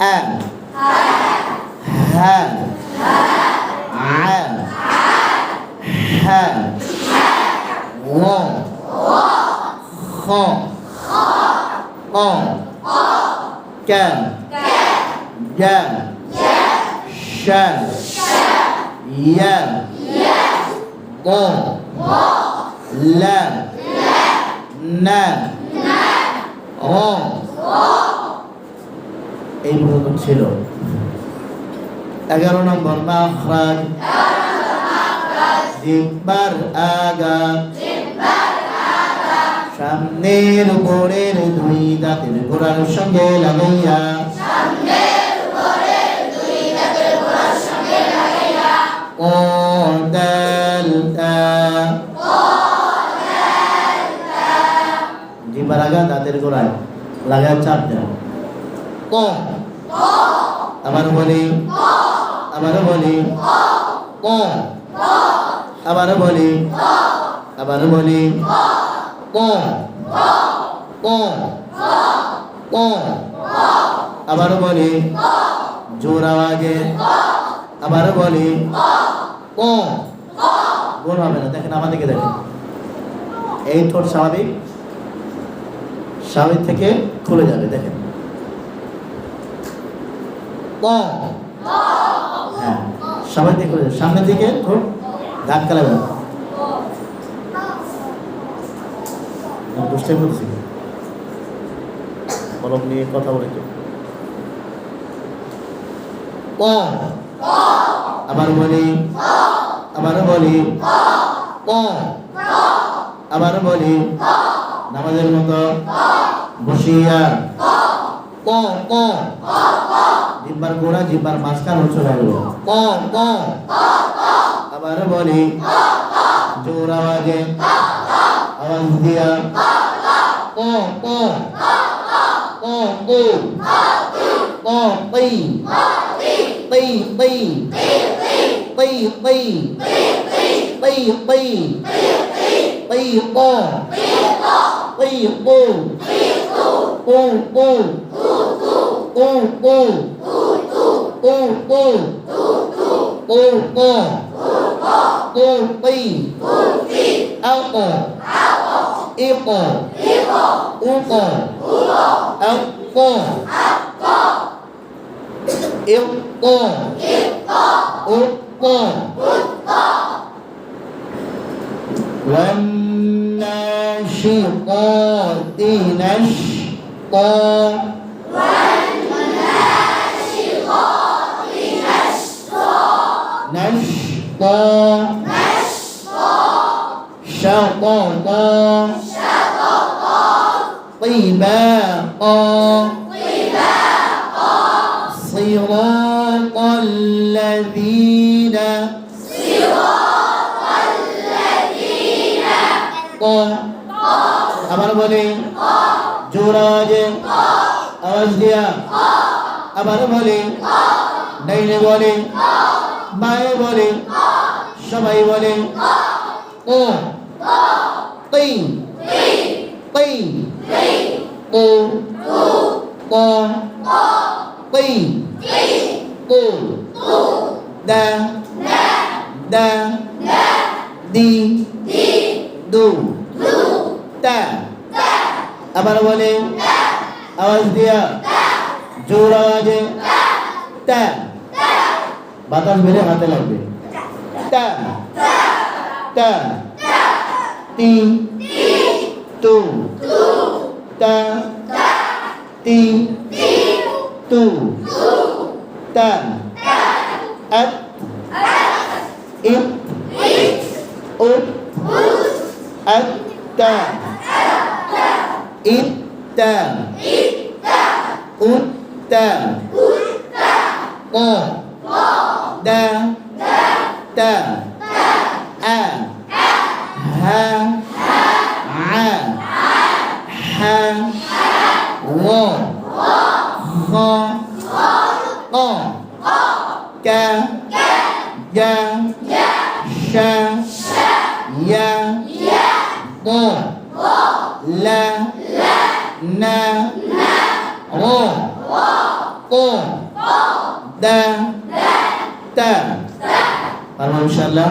আ হা আ হা ও খ অ কা ya sha ya go la na o এই পর্যন্ত ছিল 11 নম্বর মাখরাজ জিহ্বার আগা সামনের উপরের দুই দাঁতের গোড়ার সঙ্গে লাগাইয়া ও জিহ্বার আগা দাঁতের গোড়ায় লাগায় চাপ দেন ক আবার বলি ক আবার বলি ক ক ক আবার বলি জোর আওয়াজে আবার বলি ক গোল হবে না। দেখেন আমাদেরকে দেখেন, এই ঠোঁট স্বাভাবিক থেকে খুলে যাবে। দেখেন ক হ্যাঁ স্বাভাবিক থেকে খুলে যাবে, সামনের দিকে ঠোঁট ধাক্কা লাগবে না। দুষ্টাই বলছি, কলম নিয়ে কথা বলে তো ক আবার বলি ক আবার বলি নামাজের মতো বসিয়া ক ক জিহ্বার গোড়া জিহ্বার মাঝখান চলে গেল ক ক আবার বলি জোর আওয়াজে আওয়াজ দিয়া ক ক ক ক ক P P P P P P P P প পি পু পু পু পু পু পু পু পু পু পু P ao ồ yêu ồ u ồ áo cô yêu cô u cô والناشطات نشطا نشطا شططا طباقا صراط الذين আবার বলি জোরাজে আওয়াজ দিয়া আবার বলি ডাইনে বলি বায়ে বলি সবাই বলে ও তি তি ও ক তি ও দা দা দি দু তা আবার বলে আওয়াজ দিয়া জোর আওয়াজে তা বাতাস বেড়ে হাতে লাগবে তা তা তি তু তা তি তু তা আত ইত উত আত্তা ইত্তা উত্তা ক দা তা আ হা আ হা ও খ ক কা ya sha ya go la na ro কো দা তা পারবো ইনশাআল্লাহ।